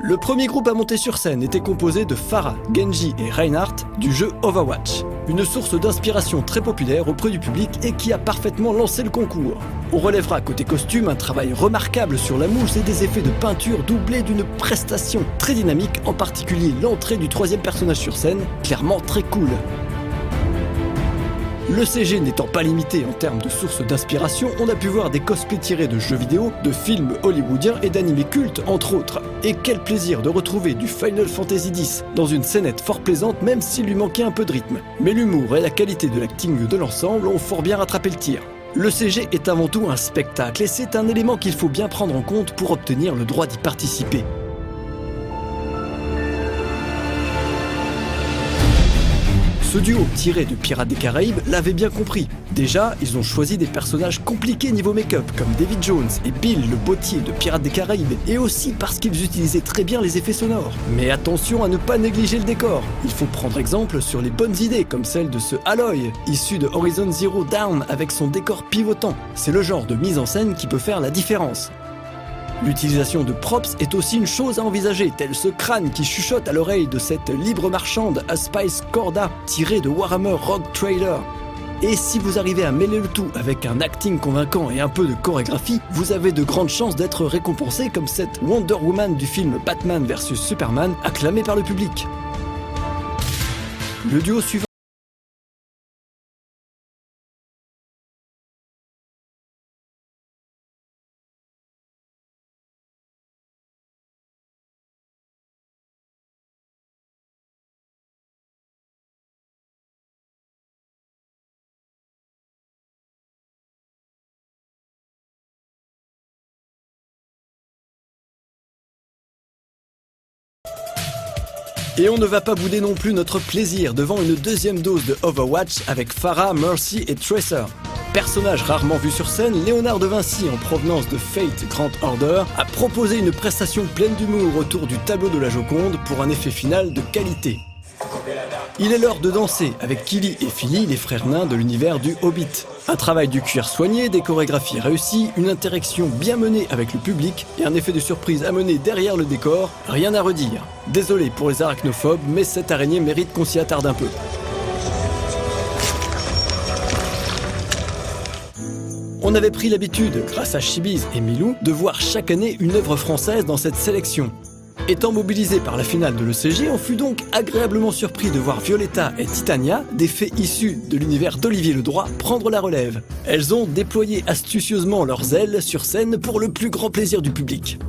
Le premier groupe à monter sur scène était composé de Pharah, Genji et Reinhardt du jeu Overwatch, une source d'inspiration très populaire auprès du public et qui a parfaitement lancé le concours. On relèvera côté costume un travail remarquable sur la mousse et des effets de peinture doublés d'une prestation très dynamique, en particulier l'entrée du troisième personnage sur scène, clairement très cool. Le CG n'étant pas limité en termes de sources d'inspiration, on a pu voir des cosplays tirés de jeux vidéo, de films hollywoodiens et d'animés cultes entre autres. Et quel plaisir de retrouver du Final Fantasy X dans une scénette fort plaisante même s'il lui manquait un peu de rythme. Mais l'humour et la qualité de l'acting de l'ensemble ont fort bien rattrapé le tir. Le CG est avant tout un spectacle et c'est un élément qu'il faut bien prendre en compte pour obtenir le droit d'y participer. Ce duo tiré de Pirates des Caraïbes l'avait bien compris. Déjà, ils ont choisi des personnages compliqués niveau make-up comme David Jones et Bill le bottier de Pirates des Caraïbes, et aussi parce qu'ils utilisaient très bien les effets sonores. Mais attention à ne pas négliger le décor. Il faut prendre exemple sur les bonnes idées comme celle de ce Aloy, issu de Horizon Zero Dawn avec son décor pivotant. C'est le genre de mise en scène qui peut faire la différence. L'utilisation de props est aussi une chose à envisager, tel ce crâne qui chuchote à l'oreille de cette libre marchande Aspice Corda tirée de Warhammer Rogue Trader. Et si vous arrivez à mêler le tout avec un acting convaincant et un peu de chorégraphie, vous avez de grandes chances d'être récompensé comme cette Wonder Woman du film Batman vs Superman, acclamée par le public. Le duo suivant. Et on ne va pas bouder non plus notre plaisir devant une deuxième dose de Overwatch avec Pharah, Mercy et Tracer. Personnage rarement vu sur scène, Léonard de Vinci, en provenance de Fate Grand Order, a proposé une prestation pleine d'humour autour du tableau de la Joconde pour un effet final de qualité. Il est l'heure de danser avec Kili et Philly, les frères nains de l'univers du Hobbit. Un travail du cuir soigné, des chorégraphies réussies, une interaction bien menée avec le public et un effet de surprise à mener derrière le décor, rien à redire. Désolé pour les arachnophobes, mais cette araignée mérite qu'on s'y attarde un peu. On avait pris l'habitude, grâce à Chibiz et Milou, de voir chaque année une œuvre française dans cette sélection. Étant mobilisé par la finale de l'ECG, on fut donc agréablement surpris de voir Violetta et Titania, des fées issues de l'univers d'Olivier Ledroit, prendre la relève. Elles ont déployé astucieusement leurs ailes sur scène pour le plus grand plaisir du public.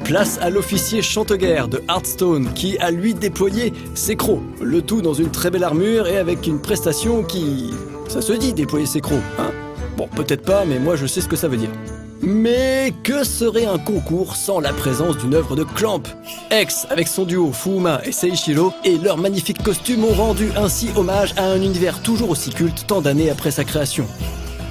Place à l'officier Chanteguerre de Hearthstone qui a lui déployé ses crocs, le tout dans une très belle armure et avec une prestation qui... Ça se dit déployer ses crocs, hein? Bon, peut-être pas, mais moi je sais ce que ça veut dire. Mais que serait un concours sans la présence d'une œuvre de Clamp? X, avec son duo Fuma et Seiichiro, et leurs magnifiques costumes ont rendu ainsi hommage à un univers toujours aussi culte tant d'années après sa création.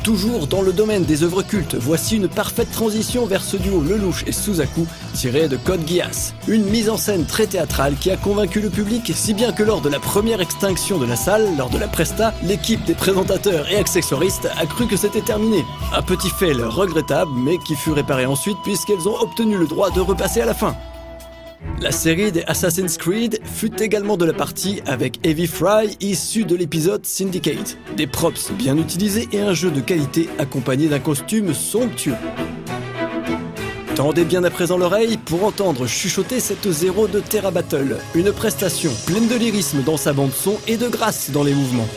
Toujours dans le domaine des œuvres cultes, voici une parfaite transition vers ce duo Lelouch et Suzaku, tiré de Code Geass. Une mise en scène très théâtrale qui a convaincu le public, si bien que lors de la première extinction de la salle, lors de la presta, l'équipe des présentateurs et accessoiristes a cru que c'était terminé. Un petit fail regrettable, mais qui fut réparé ensuite puisqu'elles ont obtenu le droit de repasser à la fin. La série des Assassin's Creed fut également de la partie avec Heavy Fry issu de l'épisode Syndicate. Des props bien utilisés et un jeu de qualité accompagné d'un costume somptueux. Tendez bien à présent l'oreille pour entendre chuchoter cette Zero de Terra Battle. Une prestation pleine de lyrisme dans sa bande son et de grâce dans les mouvements.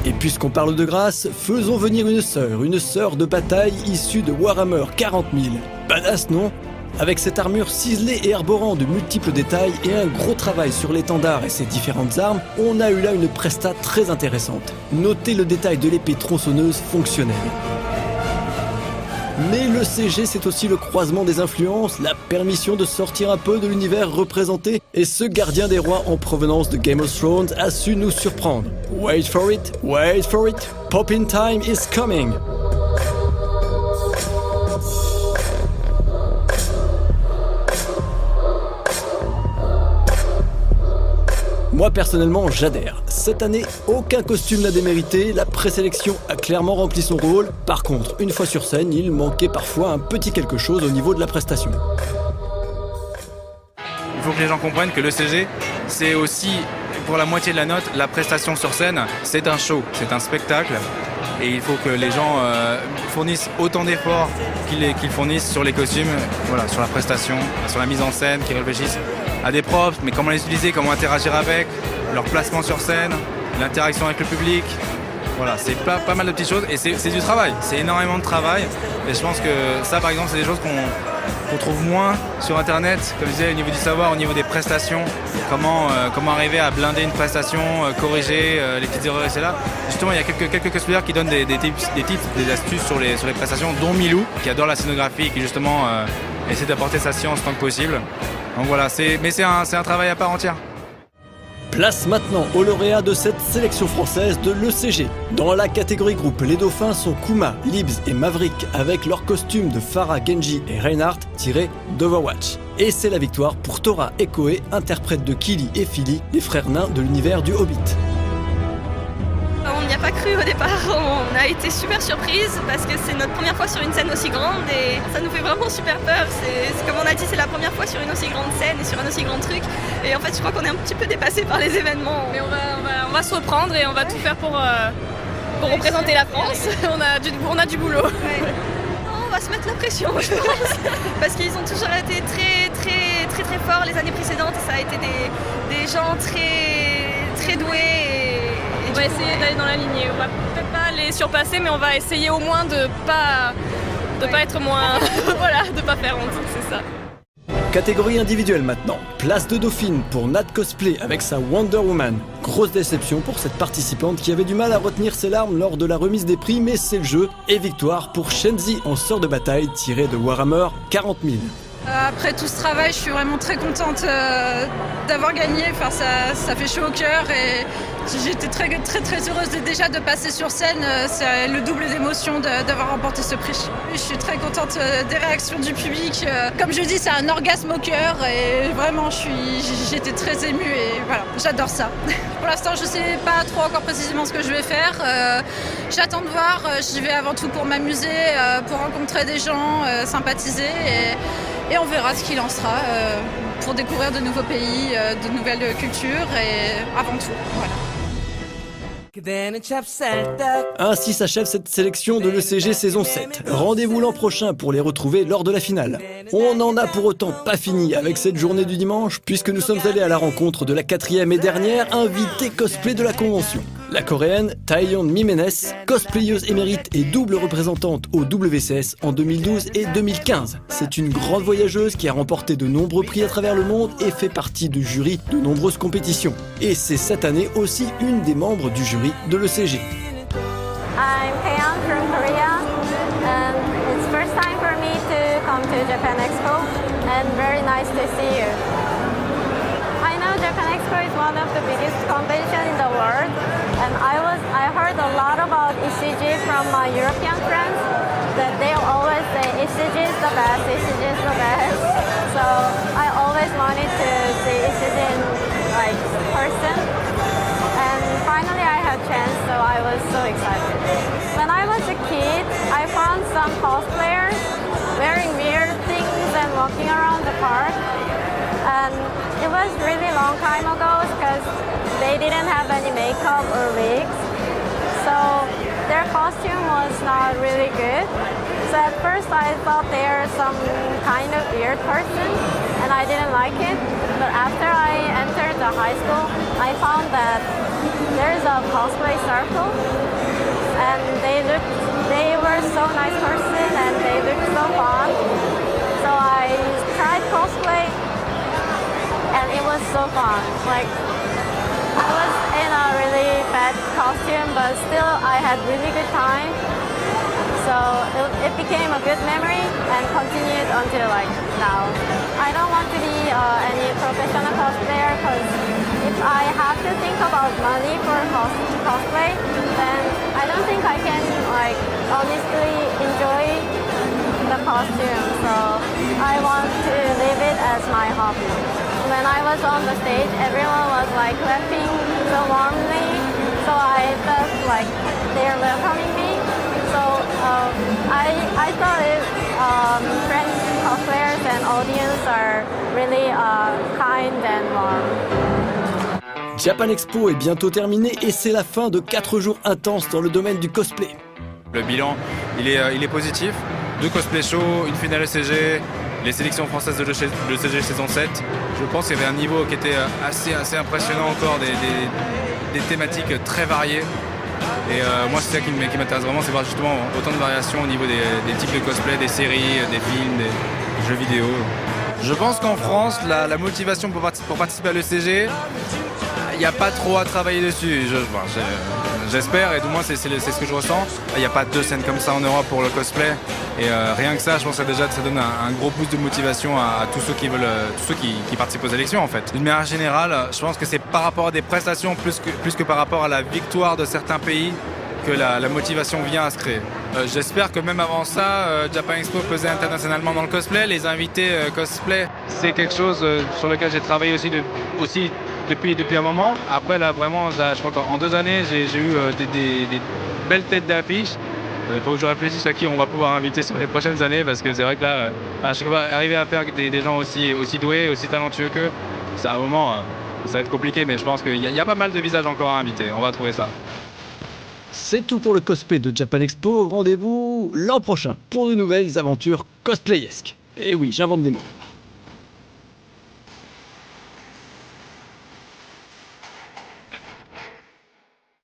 Et puisqu'on parle de grâce, faisons venir une sœur de bataille issue de Warhammer 40 000. Badass, non? Avec cette armure ciselée et arborant de multiples détails et un gros travail sur l'étendard et ses différentes armes, on a eu là une presta très intéressante. Notez le détail de l'épée tronçonneuse fonctionnelle. Mais le CG, c'est aussi le croisement des influences, la permission de sortir un peu de l'univers représenté, et ce gardien des rois en provenance de Game of Thrones a su nous surprendre. Wait for it, Poppin' time is coming. Moi personnellement j'adhère. Cette année, aucun costume n'a démérité, la présélection a clairement rempli son rôle. Par contre, une fois sur scène, il manquait parfois un petit quelque chose au niveau de la prestation. Il faut que les gens comprennent que l'ECG, c'est aussi, pour la moitié de la note, la prestation sur scène, c'est un show, c'est un spectacle. Et il faut que les gens fournissent autant d'efforts qu'ils fournissent sur les costumes, voilà, sur la prestation, sur la mise en scène, qu'ils réfléchissent à des props, mais comment les utiliser, comment interagir avec, leur placement sur scène, l'interaction avec le public. Voilà, c'est pas mal de petites choses et c'est du travail, c'est énormément de travail. Et je pense que ça, par exemple, c'est des choses qu'on trouve moins sur Internet, comme je disais, au niveau du savoir, au niveau des prestations, comment arriver à blinder une prestation, corriger les petites erreurs et c'est là. Justement, il y a quelques cosplayers qui donnent des tips, des astuces sur les prestations, dont Milou, qui adore la scénographie et qui justement essaie d'apporter sa science tant que possible. Donc voilà, c'est un travail à part entière. Place maintenant aux lauréats de cette sélection française de l'ECG. Dans la catégorie groupe, les dauphins sont Kuma, Libs et Maverick avec leurs costumes de Pharah, Genji et Reinhardt tirés d'Overwatch. Et c'est la victoire pour Tora et Koe, interprètes de Kili et Philly, les frères nains de l'univers du Hobbit. On n'y a pas cru au départ, on a été super surprise parce que c'est notre première fois sur une scène aussi grande et ça nous fait vraiment super peur. C'est comme on a dit, c'est la première fois sur une aussi grande scène et sur un aussi grand truc. Et en fait, je crois qu'on est un petit peu dépassé par les événements. Mais on va se reprendre et on va tout faire pour représenter la France. On a du boulot. Ouais. On va se mettre la pression, je pense, parce qu'ils ont toujours été très forts les années précédentes. Ça a été des gens très doués. On va essayer d'aller dans la lignée. On va peut-être pas les surpasser, mais on va essayer au moins de pas être moins, voilà, de pas faire honte, c'est ça. Catégorie individuelle maintenant. Place de Dauphine pour Nat Cosplay avec sa Wonder Woman. Grosse déception pour cette participante qui avait du mal à retenir ses larmes lors de la remise des prix, mais c'est le jeu. Et victoire pour Shenzi en sort de bataille tiré de Warhammer 40 000. Après tout ce travail, je suis vraiment très contente d'avoir gagné. Enfin, ça fait chaud au cœur et j'étais très heureuse déjà de passer sur scène. C'est le double d'émotion d'avoir remporté ce prix. Je suis très contente des réactions du public. Comme je dis, c'est un orgasme au cœur et vraiment, j'étais très émue et voilà, j'adore ça. Pour l'instant, je ne sais pas trop encore précisément ce que je vais faire. J'attends de voir. J'y vais avant tout pour m'amuser, pour rencontrer des gens, sympathiser et on verra ce qu'il en sera pour découvrir de nouveaux pays, de nouvelles cultures et avant tout, voilà. Ainsi s'achève cette sélection de l'ECG saison 7. Rendez-vous l'an prochain pour les retrouver lors de la finale. On n'en a pour autant pas fini avec cette journée du dimanche, puisque nous sommes allés à la rencontre de la 4e et dernière invitée cosplay de la convention. La coréenne Taeyeon Mimenes, cosplayeuse émérite et double représentante au WCS en 2012 et 2015. C'est une grande voyageuse qui a remporté de nombreux prix à travers le monde et fait partie du jury de nombreuses compétitions. Et c'est cette année aussi une des membres du jury de l'ECG. I'm Taeyeon from Korea and it's first time for me to come to Japan Expo and very nice to see you. I know Japan Expo is one of the biggest conventions in the world and I heard a lot about ECG from my European friends that they always say ECG is the best, ECG is the best. So I always wanted to see ECG in person. And finally I had a chance, so I was so excited. When I was a kid, I found some cosplayers wearing weird things and walking around the park. And it was really long time ago because they didn't have any makeup or wigs. So their costume was not really good. So at first I thought they were some kind of weird person and I didn't like it. But after I entered the high school, I found that there's a cosplay circle and they were so nice person and they looked so fun. So I tried cosplay and it was so fun. Like I was in a really bad costume but still I had really good time. So it became a good memory and continued until now. I don't want to be any professional cosplayer because if I have to think about money for cosplay, then I don't think I can honestly enjoy the costume. So I want to live it as my hobby. when I was on the stage, everyone was like clapping so warmly. So I felt like they're welcoming me. So I thought French cosplayers and audience are really kind and warm. Japan Expo est bientôt terminé et c'est la fin de 4 jours intenses dans le domaine du cosplay. Le bilan, il est positif. 2 cosplay shows, une finale ECG, les sélections françaises de l'ECG saison 7. Je pense qu'il y avait un niveau qui était assez impressionnant encore, des thématiques très variées. Et moi, c'est ça qui m'intéresse vraiment, c'est voir justement autant de variations au niveau des types de cosplay, des séries, des films, des jeux vidéo. Je pense qu'en France, la motivation pour participer à l'ECG, il n'y a pas trop à travailler dessus. J'espère, et du moins c'est ce que je ressens. Il n'y a pas 2 scènes comme ça en Europe pour le cosplay. Et rien que ça, je pense que déjà ça donne un gros boost de motivation à tous ceux qui participent aux élections en fait. D'une manière générale, je pense que c'est par rapport à des prestations plus que par rapport à la victoire de certains pays que la motivation vient à se créer. J'espère que même avant ça, Japan Expo pesait internationalement dans le cosplay. Les invités cosplay, c'est quelque chose sur lequel j'ai travaillé aussi depuis un moment. Après là vraiment, je crois qu'en 2 années, j'ai eu des belles têtes d'affiche. Il faut que je réfléchisse à qui on va pouvoir inviter sur les prochaines années parce que c'est vrai que là, arriver à faire des gens aussi doués, aussi talentueux qu'eux, c'est un moment, ça va être compliqué, mais je pense qu'il y a pas mal de visages encore à inviter. On va trouver ça. C'est tout pour le cosplay de Japan Expo. Rendez-vous l'an prochain pour de nouvelles aventures cosplayesques. Et oui, j'invente des mots.